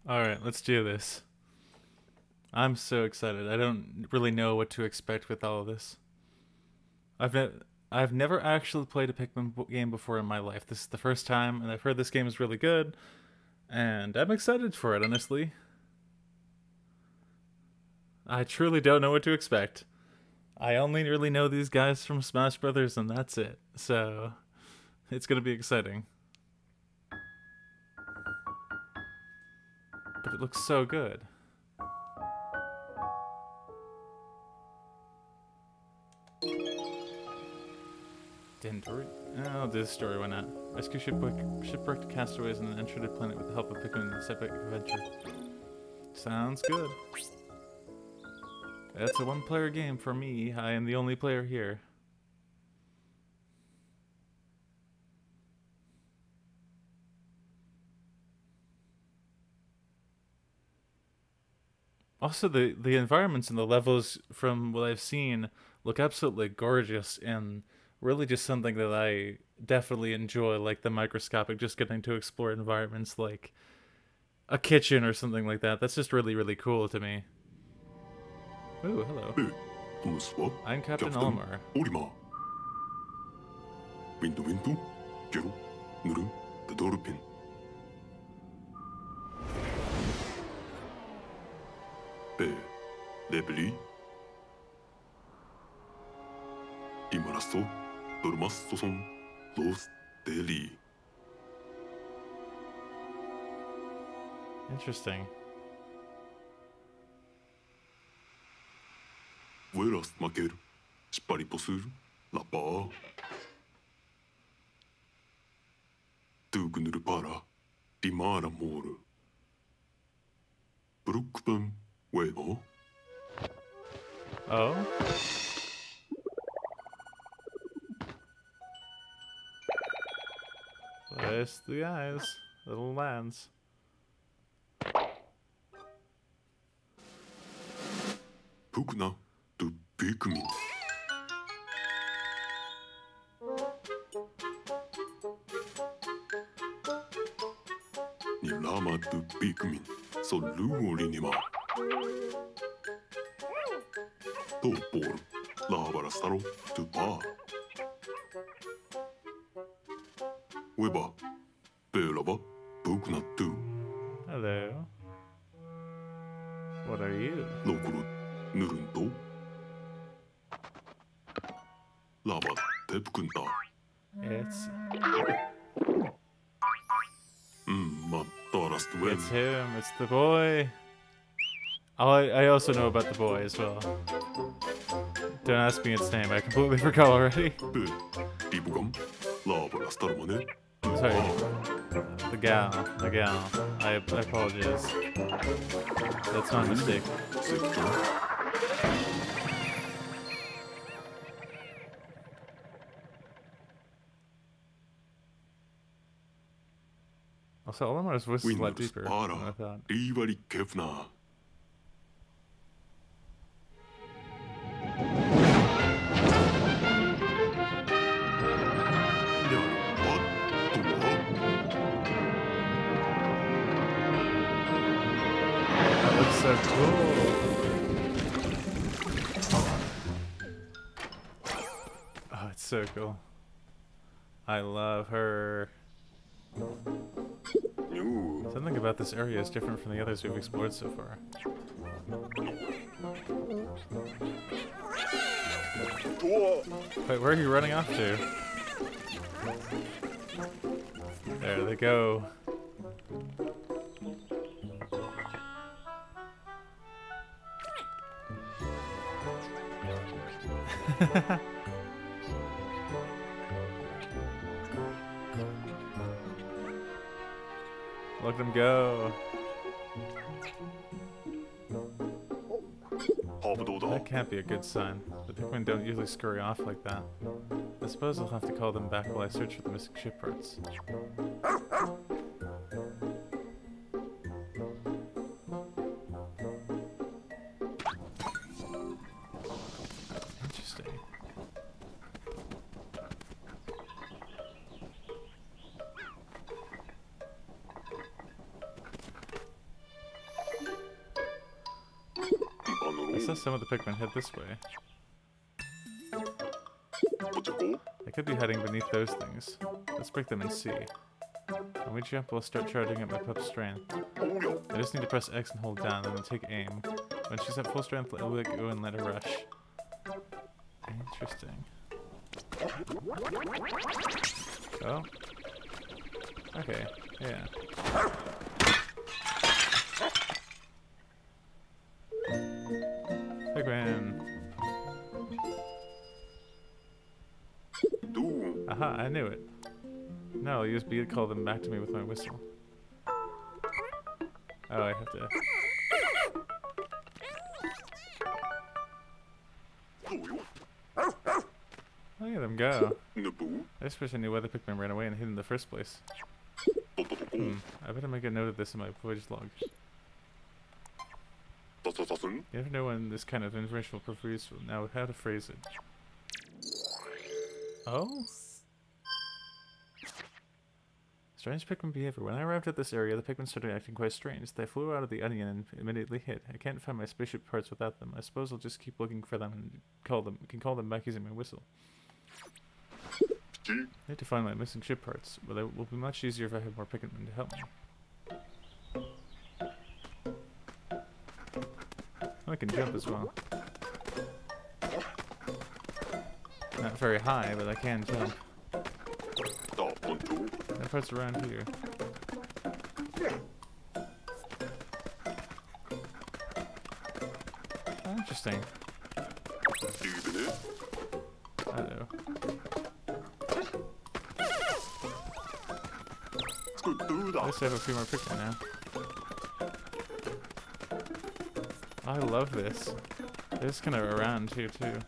Alright, let's do this. I'm so excited. I don't really know what to expect with all of this. I've ne- I've never actually played a Pikmin game before in my life. This is the first time, and I've heard this game is really good, and I'm excited for it, honestly. I truly don't know what to expect. I only really know these guys from Smash Brothers, and that's it. So, it's gonna be exciting. But it looks so good. Didn't worry. I'll do the story, why not? Rescue shipwrecked castaways on an uncharted planet with the help of Pikmin in this epic adventure. Sounds good. It's a one-player game for me. I am the only player here. Also, the environments and the levels, from what I've seen, look absolutely gorgeous and really just something that I definitely enjoy, like the microscopic, just getting to explore environments like a kitchen or something like that. That's just really, really cool to me. Ooh, hello. トムスは I'm キャ Captain プテン Olimar. オリマーウィンドウィンドゲロヌルデドルピンベーレベリーイマラストドルマスソソンロースデリ Interesting. ーウェラスマケルシッパリポスルラパードゥーグヌルパーラリマーラモールブルックペンウェイボー Oh? There's the guys. Little lands. プクナドゥピクミン Ni lama du Pikmin, så luuri nima. Topor, laavarastaro tu paa. Weba, peulava, puknattu. Hello. What are you? Lokuru, nurunto. Lava, tepkunta. It's Ma, taarast wen. it's him. It's the boy. I also know about the boy as well. Don't ask me its name. I completely forgot already. Pe, ribugam, laavarastaro mane. Sorry. The gal. The gal. I apologize. That's my mistake. Sekto. Also, Olimar's voice is a lot Windows deeper than I para, thought. riivari kefna. That looks so cool. Oh, it's so cool. I love her. Something about this area is different from the others we've explored so far. Wait, where are you running off to? There they go. Look them go. That can't be a good sign. The Pikmin don't usually scurry off like that. I suppose I'll have to call them back while I search for the missing ship parts. Interesting. saw some of the Pikmin head this way. こっち行こ They could be heading beneath those things. Let's break them and see. When we jump, we'll start charging up my pup's strength. う。おりゃ。 I just need to press X and hold down, and then take aim. When she's at full strength, I'll let go and let her rush. Interesting. Oh. Okay, yeah. Pikmin! どう Aha, I knew it. No, I'll use B to call them back to me with my whistle. Oh, I have to... どうよ。 Look at them go. ぬぶ I just wish I knew why the Pikmin ran away and hid in the first place. とっととこ I better make a note of this in my voyage log. たささすん You never know when this kind of information will prove useful. Now, how to phrase it. Oh? Strange Pikmin behavior. When I arrived at this area, the Pikmin started acting quite strange. They flew out of the onion and immediately hid. I can't find my spaceship parts without them. I suppose I'll just keep looking for them and call them back using my whistle. ち I need to find my missing ship parts, but it will be much easier if I have more Pikmin to help me. I can jump as well. Not very high, but I can jump. だ本当 That part's around here. Oh, interesting. いいでね Uh-oh. 作っとるだ At least I have a few more Pikmin now. I love this. They're just kind of around here too.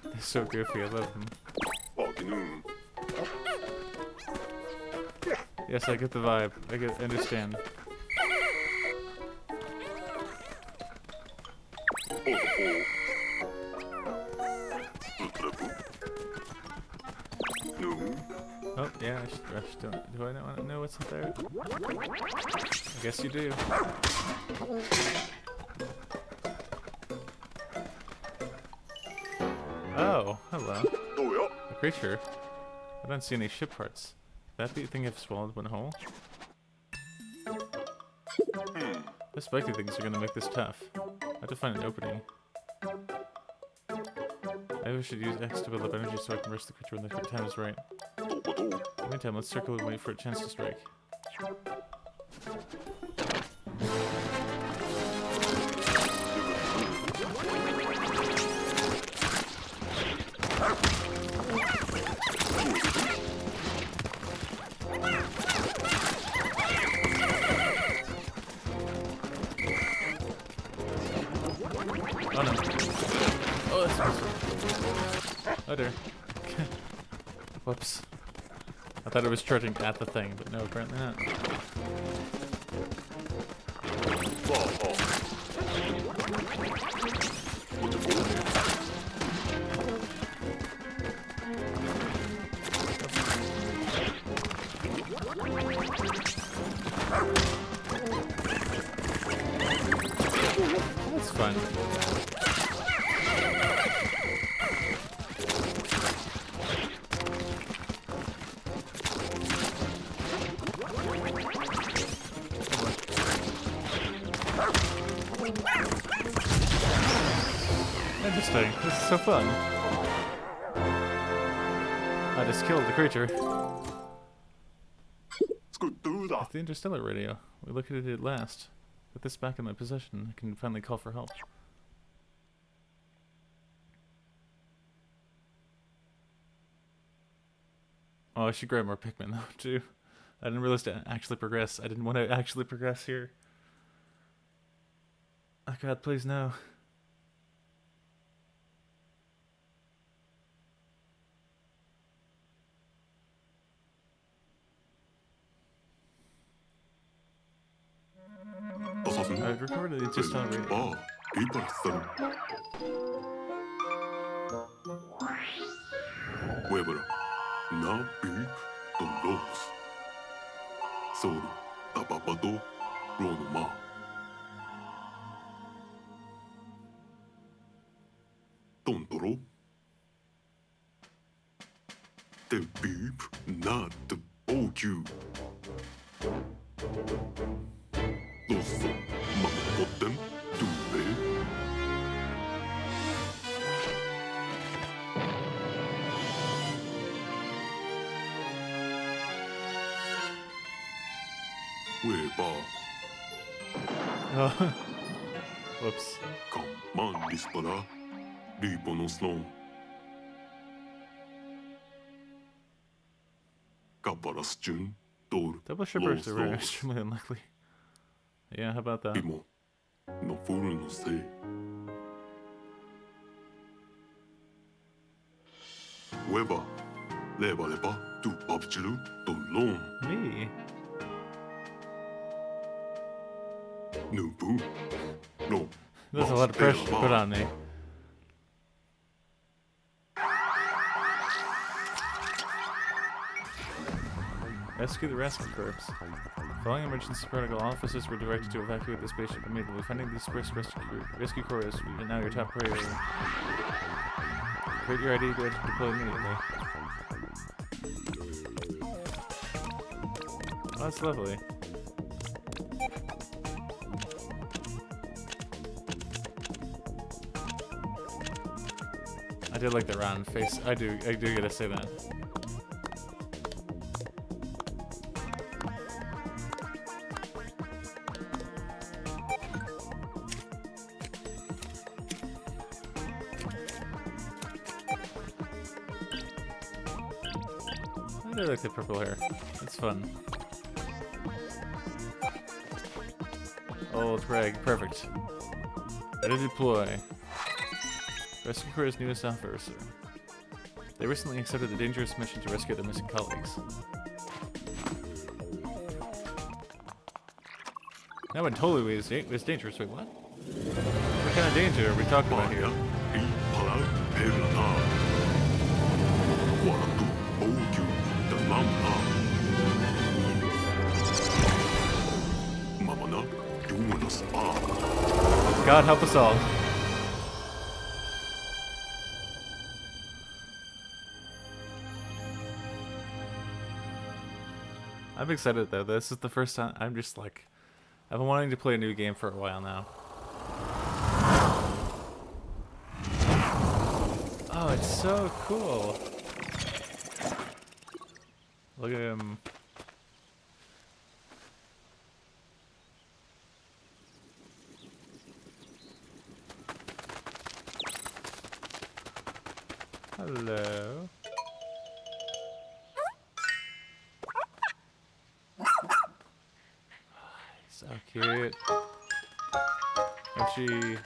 They're so goofy, I love them. あきぬん Yes, I get the vibe. I understand. おうとこうつらぶぬん Oh, yeah, I should rush. Do I not want to know what's up there? I guess you do. Oh, hello. どうや A creature. I don't see any ship parts. That be thing I've swallowed one whole? うん The spiky things are gonna make this tough. I have to find an opening. Maybe we should use X to build up energy so I can rush the creature when the time is right. どこどう In the meantime, let's circle and wait for a chance to strike. Oh no. Oh, that's awesome. Oh dear. Whoops. I thought it was charging at the thing, but no, apparently not. わああこっち行こ That's fun. Interesting. This is so fun. I just killed the creature. 作っとるだ It's the interstellar radio. We located it at last. With this back in my possession, I can finally call for help. Oh, I should grab more Pikmin though, too. I didn't realize to actually progress. I didn't want to actually progress here. Oh god, please no. I recorded it just on radio. ああいいからさる親ぶらなびとロースソウルタパパとローのマトントロテビープナットオーキューロッソママポッテンドゥベウェーバー Oh. Whoops. カンマンリスパラリポノスロンカパラスチュンドール Double shippers are extremely unlikely. Yeah, how about that? リモノフルのせいウェバレバレバドゥパプチルドロン Me? ヌブロ There's a lot of pressure put on me. Rescue the rescue corps. Following emergency protocol, all officers were directed to evacuate the spaceship immediately. Finding the dispersed rescue corps is now your top priority. Create your ID to deploy immediately. Oh, that's lovely. I did like the round face. I do gotta say that. I do like the purple hair. It's fun. Old Greg, perfect. Ready to deploy. Rescue Corps' newest officer. They recently accepted the dangerous mission to rescue their missing colleagues. That one totally was dangerous. Wait, what? What kind of danger are we talking about here? リパラペラナワラトオーキューダランナママナユーナスパー God help us all. I'm excited though. This is the first time I'm just like, I've been wanting to play a new game for a while now. Oh, it's so cool. Look at him. Hello. So cute. Archie.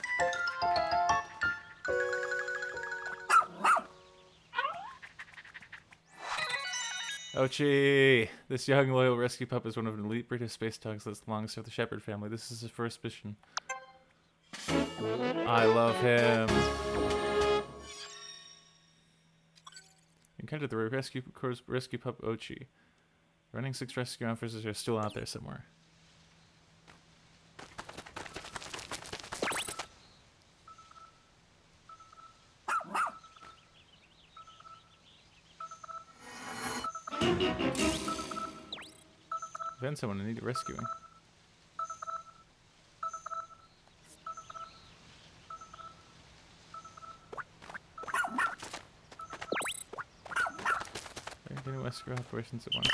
Ochi! This young, loyal rescue pup is one of an elite breed of space dogs that belongs to the Shepherd family. This is his first mission. I love him. Encountered the rescue pup Ochi. Running 6 rescue officers are still out there somewhere. Found someone I need rescuing. I'm getting rescue operations at once.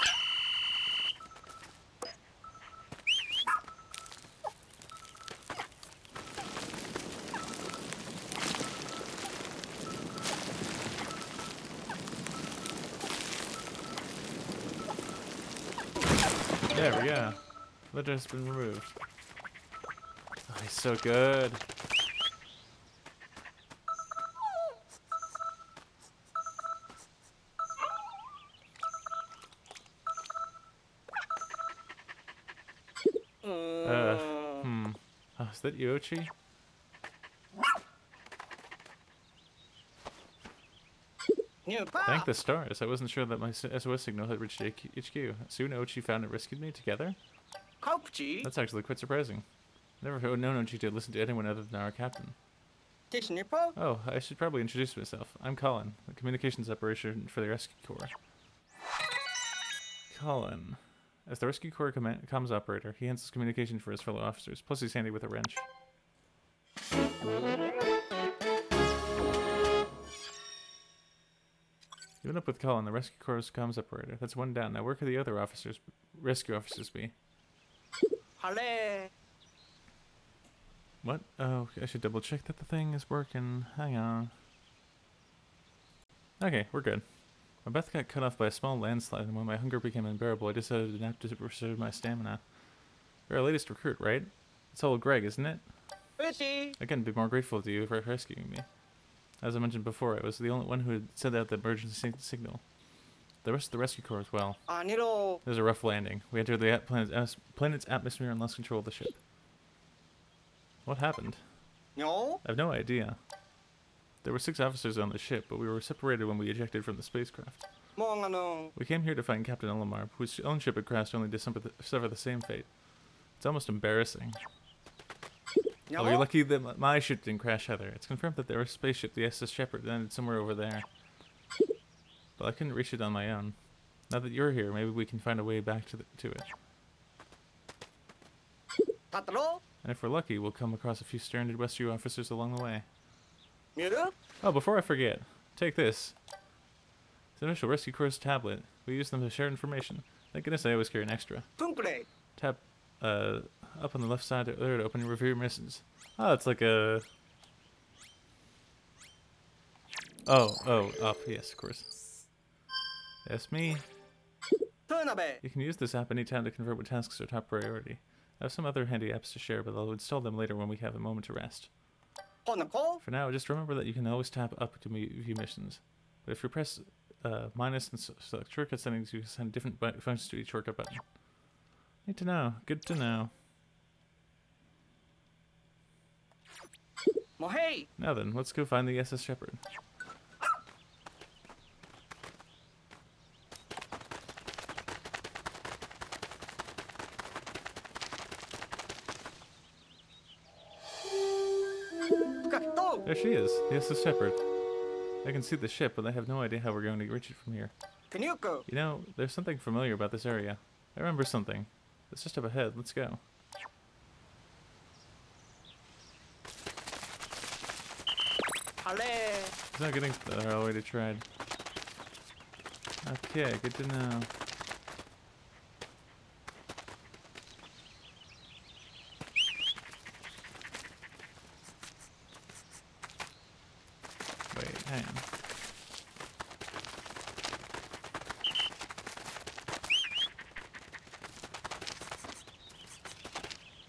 There we go. Litter has been removed. Oh, he's so good. Oh, is that Yoshi? Thank the stars. I wasn't sure that my SOS signal had reached HQ. Soon Ochi found and rescued me together? That's actually quite surprising. Never known Ochi to listen to anyone other than our captain. Oh, I should probably introduce myself. I'm Colin, the communications operator for the Rescue Corps. Colin. As the Rescue Corps comms operator, he handles communication for his fellow officers, plus he's handy with a wrench. Even up with Colin, the Rescue Corps' comms operator. That's one down. Now where could the other officers, rescue officers be? What? Oh, I should double check that the thing is working. Hang on. Okay, we're good. My breath got cut off by a small landslide, and when my hunger became unbearable, I decided to nap to preserve my stamina. You're our latest recruit, right? It's old Greg, isn't it? I couldn't be more grateful to you for rescuing me. As I mentioned before, I was the only one who had sent out the emergency signal. The rest of the rescue corps as well. It was a rough landing. We entered the planet's atmosphere and lost control of the ship. What happened? I have no idea. There were 6 officers on the ship, but we were separated when we ejected from the spacecraft. We came here to find Captain Elamar, whose own ship had crashed only to suffer the same fate. It's almost embarrassing. Oh, you're lucky that my ship didn't crash either. It's confirmed that there was a spaceship, the SS Shepherd, landed somewhere over there. But I couldn't reach it on my own. Now that you're here, maybe we can find a way back to it. And if we're lucky, we'll come across a few stranded rescue officers along the way. Oh, before I forget, take this. It's an official Rescue Corps tablet. We use them to share information. Thank goodness I always carry an extra. Tap, up on the left side there to open and review your missions. Oh, it's like a... Oh, up, yes, of course. That's me. You can use this app anytime to convert when tasks are top priority. I have some other handy apps to share, but I'll install them later when we have a moment to rest. For now, just remember that you can always tap up to view missions. But if you press minus and select shortcut settings, you can assign different functions to each shortcut button. Need to know. Good to know. Now then, let's go find the SS Shepherd. There she is, the SS Shepherd. I can see the ship, but I have no idea how we're going to reach it from here. You know, there's something familiar about this area. I remember something. It's just up ahead. Let's go. It's not getting the way to tried. Okay, good to know. Wait, hang on.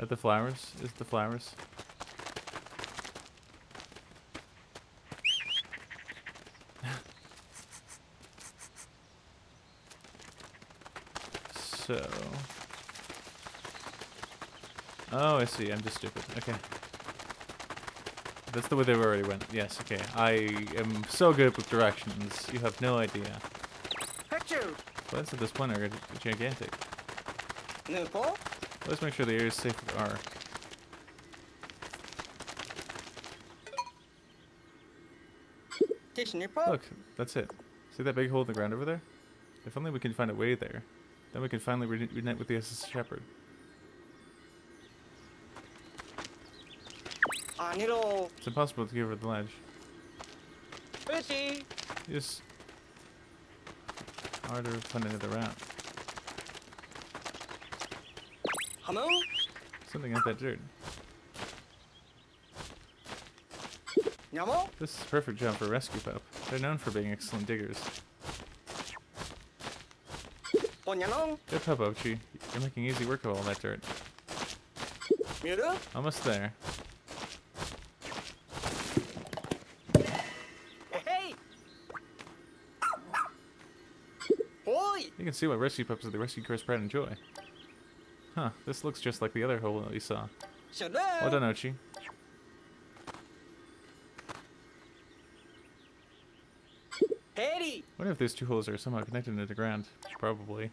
Are the flowers? Is it the flowers? So... Oh, I see. I'm just stupid. Okay. That's the way they've already went. Yes, okay. I am so good with directions. You have no idea. Plants at this point are gigantic. Let's make sure the area is safe for R. Look, that's it. See that big hole in the ground over there? If only we can find a way there. Then we can finally reunite with the SS Shepherd. It's impossible to give her the ledge. It's harder to find another route. Something at that dirt. This is a perfect job for rescue pup. They're known for being excellent diggers. Good pup, Ochi. You're making easy work of all that dirt. Almost there. You can see what rescue pups of the Rescue Corps pride and joy. Huh, this looks just like the other hole that we saw. Well done, Ochi. if these two holes are somehow connected to the ground. Probably.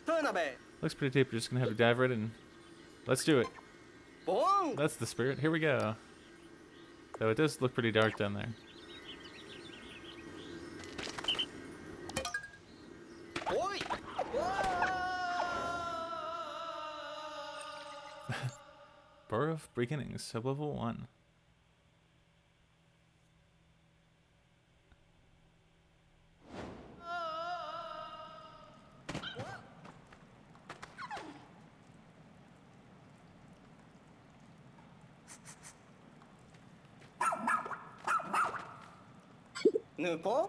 トゥーナベ Looks pretty deep. We're just gonna have to dive right in. Let's do it. ボーン That's the spirit. Here we go. Though it does look pretty dark down there. おい Bar of Beginnings, sub-level 1.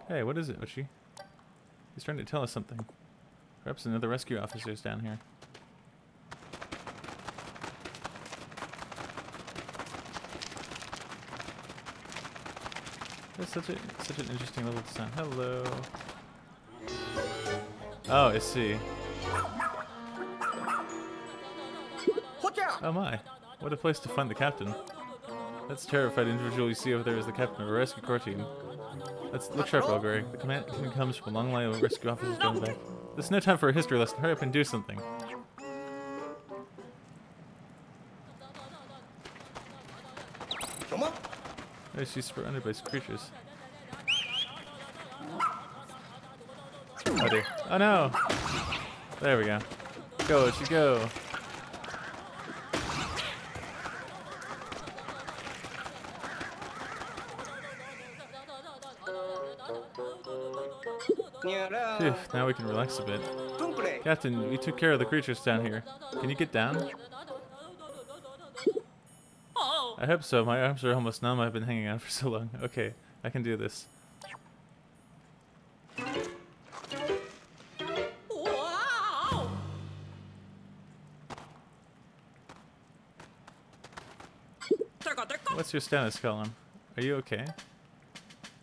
Hey, what is it, Ochi? He's trying to tell us something. Perhaps another rescue officer's down here. That's such an interesting level design. Hello. Oh, I see. Oh my. What a place to find the captain. That's terrified individual you see over there is the captain of a rescue corps team. Look sharp, Greg. The command comes from a long line of rescue officers going back. There's no time for a history lesson. Hurry up and do something. Oh, she's surrounded by creatures. Oh dear. Oh no! There we go. Go, she go. Phew, now we can relax a bit. Captain, we took care of the creatures down here. Can you get down? I hope so. My arms are almost numb. I've been hanging on for so long. Okay, I can do this. What's your status, Colin? Are you okay?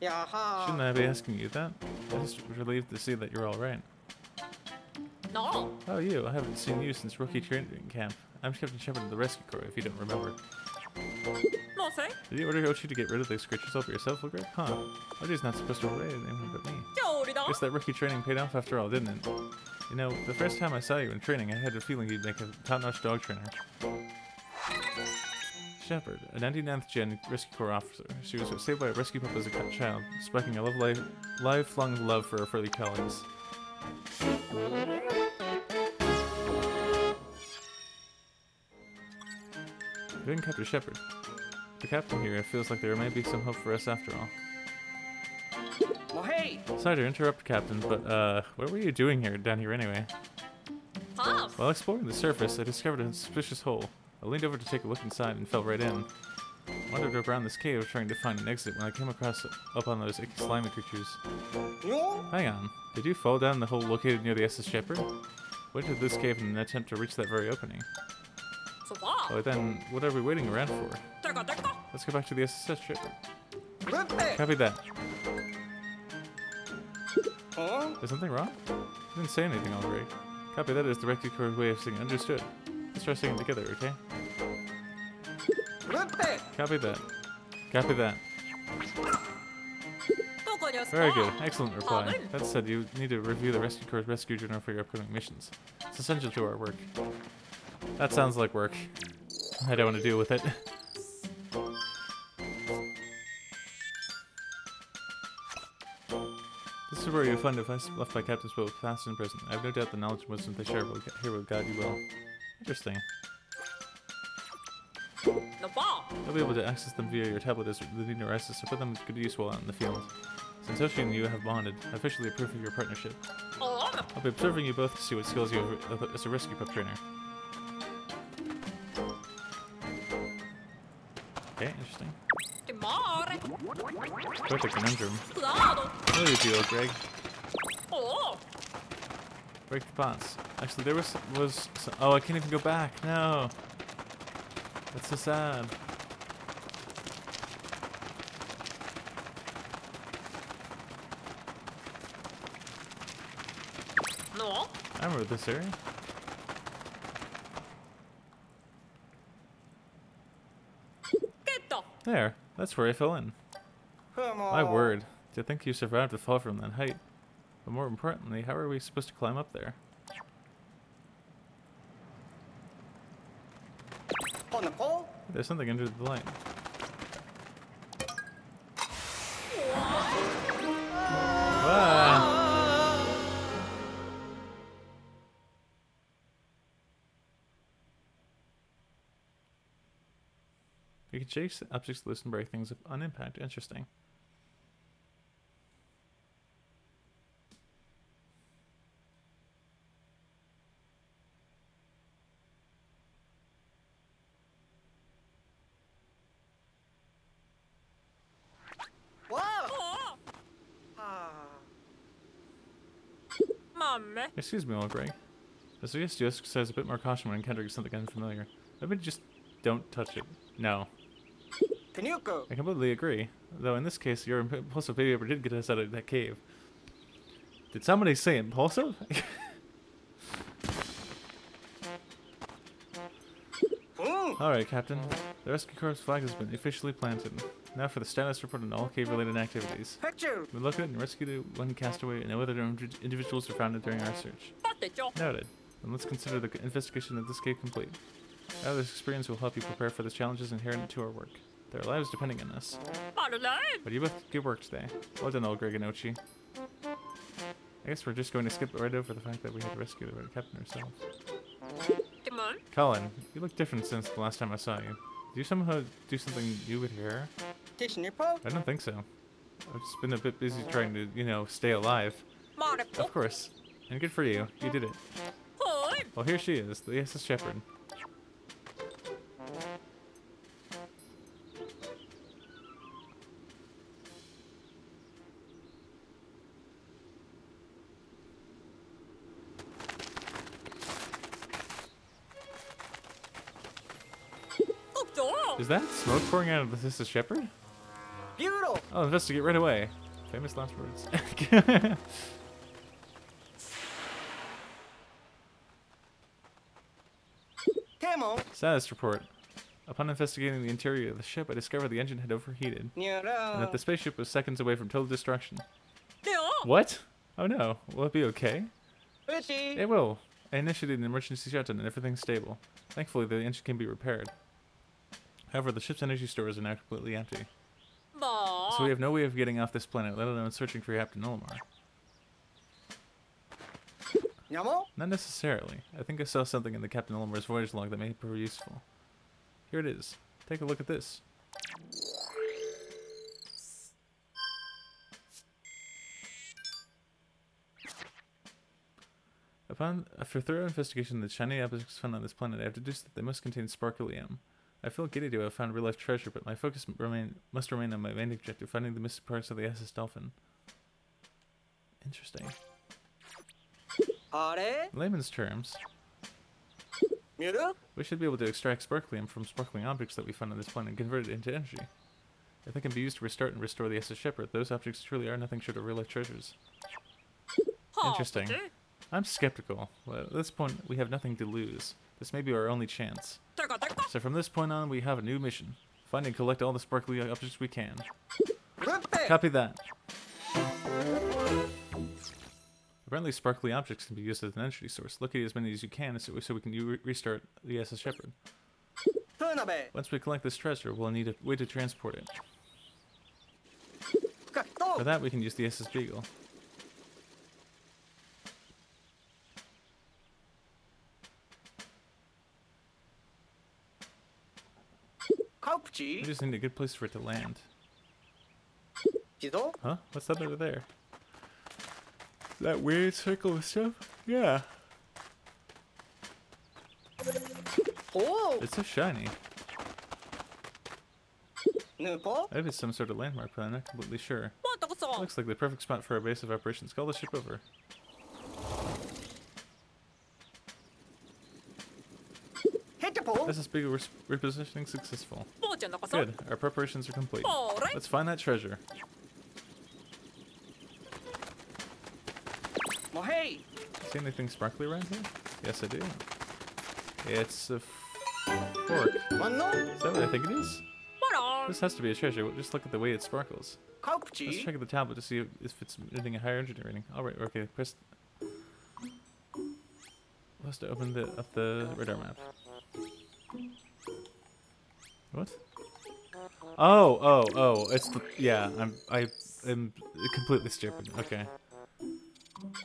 Shouldn't I be asking you that? I'm just relieved to see that you're alright. No. Oh, you. I haven't seen you since rookie training camp. I'm Captain Shepard of the Rescue Corps, if you don't remember. No say. Did you order Ochi to get rid of these creatures all by yourself, Ulgrid? Huh. Ochi's not supposed to obey anyone but me. Guess that rookie training paid off after all, didn't it? You know, the first time I saw you in training, I had a feeling you'd make a top-notch dog trainer. Shepard, a 99th gen Rescue Corps officer. She was saved by a rescue pup as a child, sparking a lifelong love for her furry colleagues. Good Captain Shepard. The captain here feels like there may be some hope for us after all. Sorry to interrupt, Captain, but what were you doing down here anyway? While exploring the surface, I discovered a suspicious hole. I leaned over to take a look inside and fell right in. I wandered around this cave trying to find an exit when I came up on those icky slimy creatures. Hang on, did you fall down the hole located near the SS Shepherd? Went to this cave in an attempt to reach that very opening. Oh, then what are we waiting around for? Let's go back to the SS Shepherd. Copy that. Is something wrong? You didn't say anything already. Copy that is the Rescue Corps way of singing. Understood. Let's try singing together, okay? Copy that. Copy that. Very good. Excellent reply. That said, you need to review the Rescue Corps Rescue Journal for your upcoming missions. It's essential to our work. That sounds like work. I don't want to deal with it. This is where you'll find a device left by Captain's boat fast in prison. I have no doubt the knowledge and wisdom they share here will guide you well. Interesting. You'll be able to access them via your tablet as the need arises, so put them to good use while out in the field. Since Oshi and you have bonded, I officially approve of your partnership. I'll be observing you both to see what skills you have as a rescue pup trainer. Okay, interesting. Quite a conundrum. What do you do, Greg? Break the pots. Actually, there was some, oh, I can't even go back. No. That's so sad. No. I remember this area. There. That's where I fell in. My word. To think you survived the fall from that height. But more importantly, how are we supposed to climb up there? ほなこ There's something under the light. Ah! You can chase objects loose and break things on impact. Interesting. Wow! お Ah. 豆 Excuse me, old Greg. I suggest you exercise a bit more caution when encountering something unfamiliar. Maybe just don't touch it. No. テニューク I completely agree. Though in this case, your impulsive behavior did get us out of that cave. Did somebody say impulsive? Alright, Captain. The rescue corps flag has been officially planted. Now for the status report on all cave-related activities. ペクチュー We located and rescued one castaway, and no other individuals were found during our search. 待ってちょ Noted. Then let's consider the investigation of this cave complete. Now this experience will help you prepare for the challenges inherent to our work. Their lives depending on us. あるね But you both did good work today. Well done, old Greg and Ochi. I guess we're just going to skip right over the fact that we had to rescue the captain ourselves. でも Colin, you look different since the last time I saw you. Do you somehow do something new with your hair? ティッシュニポ I don't think so. I've just been a bit busy trying to, you know, stay alive. マレポ Of course. And good for you. You did it. はい Well, here she is, the SS Shepherd. Is that smoke pouring out of the SS Shepherd? ビューロ I'll investigate right away. Famous last words. テーモン Status report. Upon investigating the interior of the ship, I discovered the engine had overheated, ニュー and ラ that the spaceship was seconds away from total destruction. でよ What? Oh no. Will it be okay? うち It will. I initiated an emergency shutdown and everything's stable. Thankfully, the engine can be repaired. However, the ship's energy stores are now completely empty. ま So we あ have no way of getting off this planet, let alone searching for Captain Olimar. ニャモ Not necessarily. I think I saw something in the Captain Olimar's voyage log that may prove useful. Here it is. Take a look at this. After thorough investigation of the shiny objects found on this planet, I have deduced that they must contain sparklium. I feel giddy to have found real-life treasure, but my focus must remain on my main objective, finding the missing parts of the SS Dolphin. Interesting. あれ In layman's terms, ミュル we should be able to extract sparklium from sparkling objects that we find on this planet and convert it into energy. If they can be used to restart and restore the SS Shepherd, those objects truly are nothing short of real-life treasures. はあ Interesting. で I'm skeptical. Well, at this point, we have nothing to lose. This may be our only chance. てかてか So from this point on, we have a new mission. Find and collect all the sparkly objects we can. ルッペ Copy that. Apparently, sparkly objects can be used as an energy source. Locate as many as you can so we can restart the SS Shepherd. トゥーナベ Once we collect this treasure, we'll need a way to transport it. 深くと For that, we can use the SS Beagle. カウプチ We just need a good place for it to land. 自動 Huh? What's that over there? That weird circle of stuff? Yeah. おお It's so shiny. ヌーポ Maybe it's some sort of landmark, but I'm not completely sure. またこそ Looks like the perfect spot for our base of operations. Call the ship over. ヘッドポ This is big repositioning successful. もうちゃんだこそ Good. Our preparations are complete. おーれ Let's find that treasure. もうヘイ See anything sparkly around here? Yes, I do. It's a fork. ワンノ Is that what I think it is? ほら This has to be a treasure. We'll just look at the way it sparkles. Let's Kopchi. check the tablet to see if it's emitting a higher energy rating. Alright, okay, press... We'll have to open up the radar map. What? Oh, it's the... Yeah, I am completely stupid. Okay.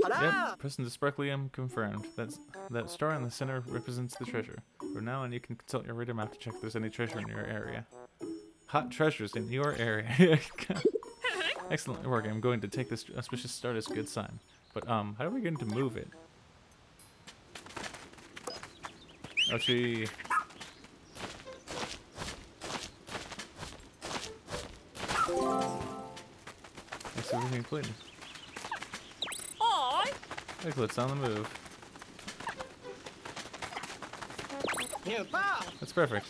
Yep, pressing the sparklium confirmed. That star in the center represents the treasure. From now on, you can consult your radar map to check if there's any treasure in your area. Hot treasures in your area. Excellent work. I'm going to take this auspicious start as a good sign. But how are we going to move it? Ouchie. That's everything completed. Hi. Piglets on the move. Nupa. That's perfect.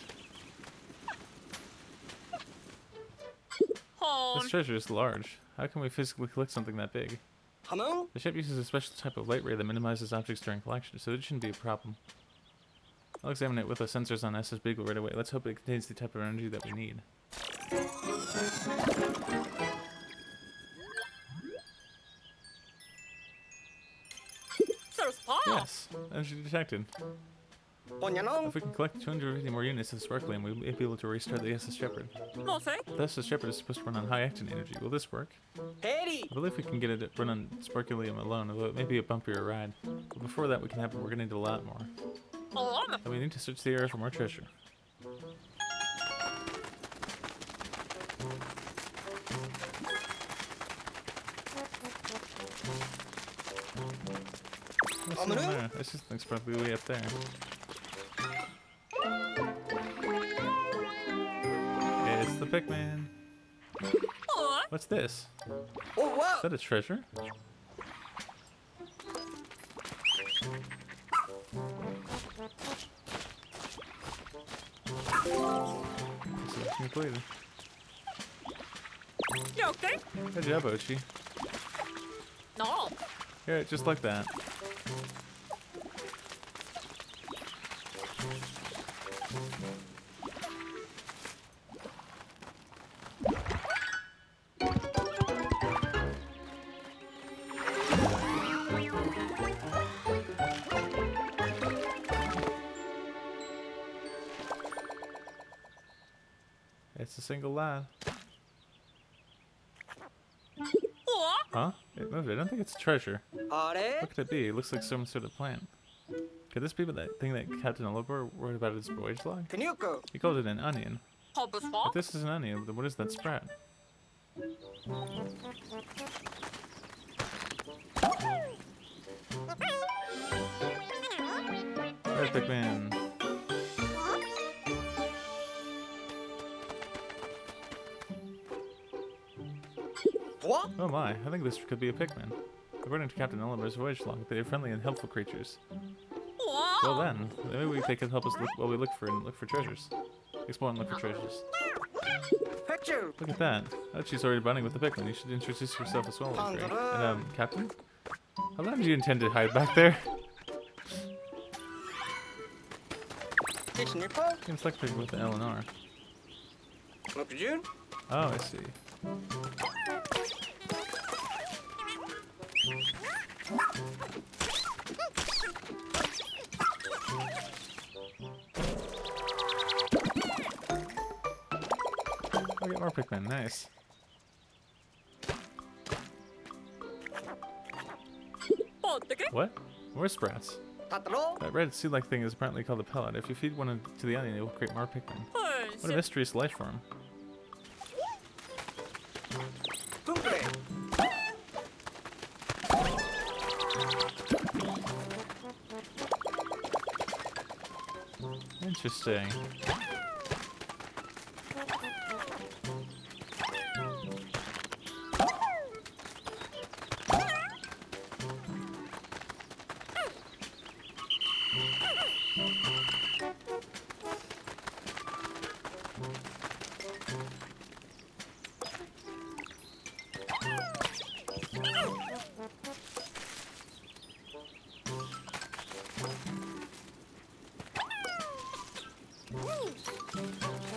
Hon. This treasure is large. How can we physically collect something that big? Hamu. The ship uses a special type of light ray that minimizes objects during collection, so it shouldn't be a problem. I'll examine it with the sensors on SS Beagle right away. Let's hope it contains the type of energy that we need. There's Pa. Yes, energy detected. Onyanong. If we can collect 250 more units of sparklium, we may be able to restart the SS Shepherd. Nothing. The SS Shepherd is supposed to run on high actin energy. Will this work? Heri. I believe we can get it to run on sparklium alone, although it may be a bumpier ride. But before that can happen, we're gonna need a lot more. And we need to search the area for more treasure. What's in there? This just looks probably way up there. It's the Pikmin. What? What's this? Oh, Is wow. that a treasure? This is completed. You okay? Good job, Ochi. No. Yeah, just like that. It's a single line. What? Huh? It moved. I don't think it's a treasure. Are. What could it be? It looks like some sort of plant. Could this be that thing that Captain Oliver wrote about in his voyage log? Kanyuko. He called it an onion. Hobus If Pa. this is an onion, then what is that sprout? Red Pikmin. What? Oh my, I think this could be a Pikmin. According to Captain Oliver's voyage log, they are friendly and helpful creatures. Wow. Well then, maybe they can help us look while we look for treasures. Explore and look for treasures. Picture. Look at that. Oh, she's already bonding with the Pikmin. You should introduce yourself as well, Ray. And, Captain? How long do you intend to hide back there? It's Nupa. You can select Pikmin with the L and R. Look June. Oh, I see. I'll get more Pikmin. Nice. 어떻게? What? More sprats. Tatlo. That red seed-like thing is apparently called a pellet. If you feed one to the onion, it will create more Pikmin. What a mysterious life form. Tunkle. Interesting.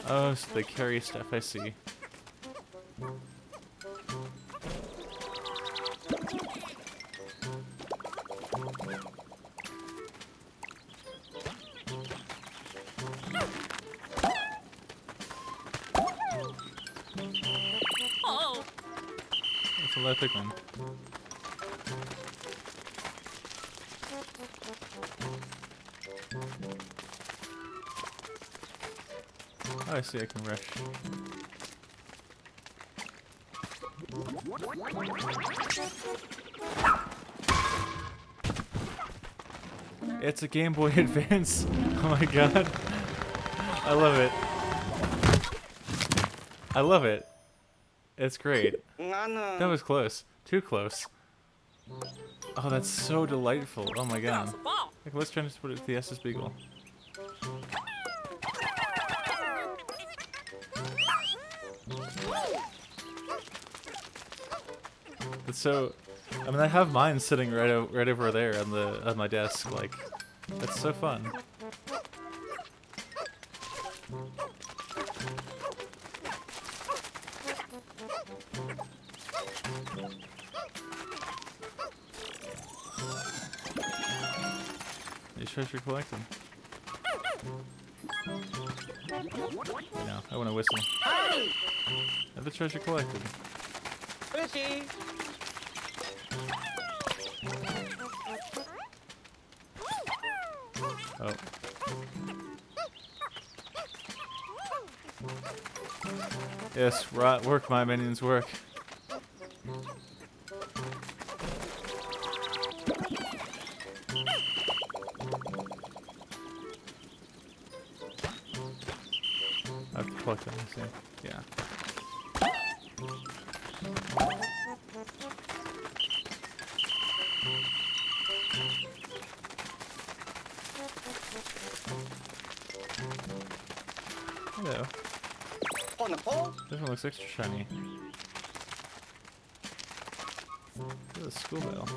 Oh, so they carry stuff, I see. Oh. That's a lot of Pikmin. Oh, I see, I can rush. It's a Game Boy Advance. Oh my god. I love it. I love it. It's great. That was close. Too close. Oh, that's so delightful. Oh my god. Like, let's try to put it to the SS Beagle. It's so. I mean, I have mine sitting right over there on my desk. Like, that's so fun. You treasure collecting. No, I want to whistle. Have the treasure collected. Fishy. Oh. Yes, right. Work, my minions, work. I have to collect them, I see. Yeah. Hello. On the pole. This one looks extra shiny. Look at the school bell.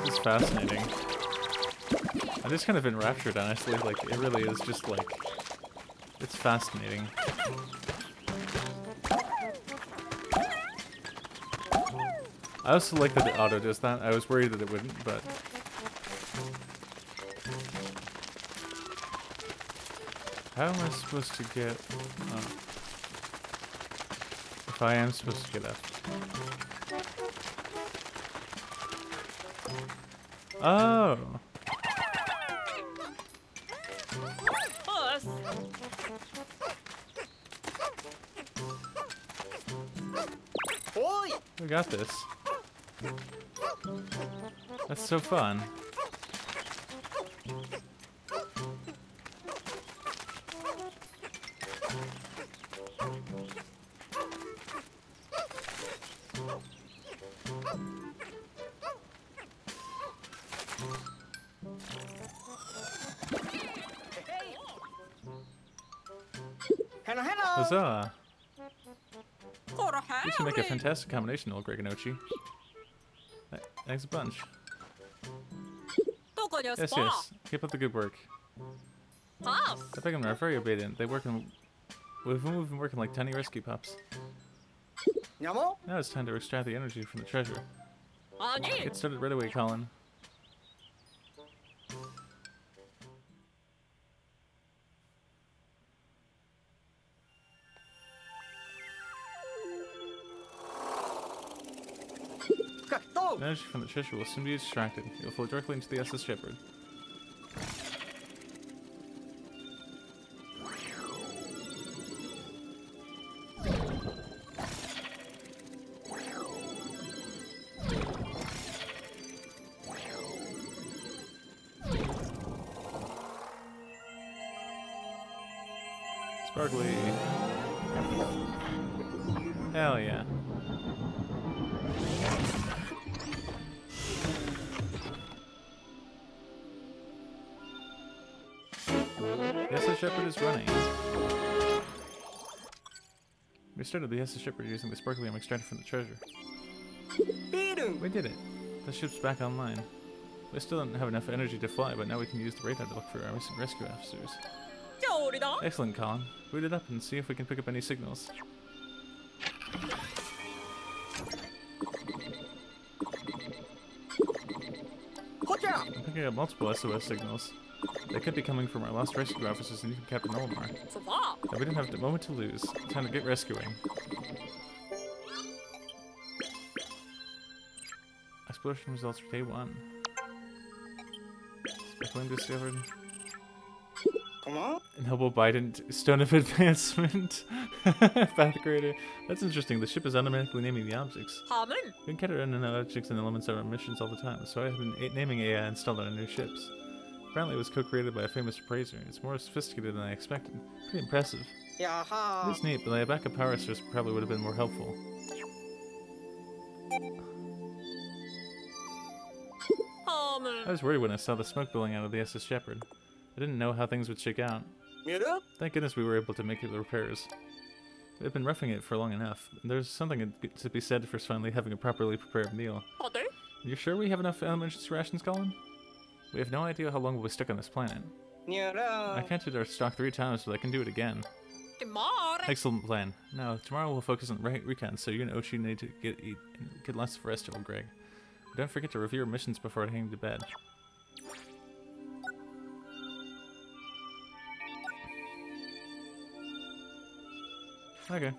This is fascinating. I'm just kind of enraptured, honestly. Like, it really is just like, it's fascinating. I also like that the auto does that. I was worried that it wouldn't, but... How am I supposed to get... Oh. If I am supposed to get up. Oh! Us. Oi. We got this. That's so fun. Hello, hello. Huzzah! Ora You should make a Harry. fantastic combination, old Gregonochi. Thanks a bunch. Tokonya Yes, spa. yes. Keep up the good work. Pass. The Pikmin are very obedient. They work in... We've been working like tiny rescue pups. Nyamo. Now it's time to extract the energy from the treasure. Ani. Get started right away, Colin. Kakto. The energy from the treasure will soon be extracted. It will flow directly into the SS Shepherd. Sparkly. Hell yeah. The SS Shepherd is running. We started the SS Shepherd using the sparklium extracted from the treasure. ビールン We did it. The ship's back online. We still don't have enough energy to fly, but now we can use the radar to look for our missing rescue officers. 調理だ Excellent, Colin. Boot it up and see if we can pick up any signals. I'm picking up multiple SOS signals. They could be coming from our lost rescue officers and even Captain Olimar. ソファー Now, we don't have a moment to lose. Time to get rescuing. Exploration results for day 1. Speckling discovered. Come on. Noble Bident, Stone of Advancement. Path Grader. That's interesting. The ship is automatically naming the objects. ハムン We encounter unknown objects and elements on our missions all the time, so I've been naming AI installed on our new ships. Apparently it was co-created by a famous appraiser. It's more sophisticated than I expected. Pretty impressive. It やは is neat, but a backup power source probably would have been more helpful. ハム I was worried when I saw the smoke billowing out of the SS Shepherd. I didn't know how things would shake out. 見える Thank goodness we were able to make the repairs. We've been roughing it for long enough. There's something to be said for finally having a properly prepared meal. はて You sure we have enough emergency rations, Colin? We have no idea how long we'll be stuck on this planet. にゃ I ら counted our stock 3 times, but I can do it again. てまーれ Excellent plan. Now, tomorrow we'll focus on recon, so you and Oshi need to get lots of rest, old Greg. Don't forget to review your missions before heading to bed. Okay.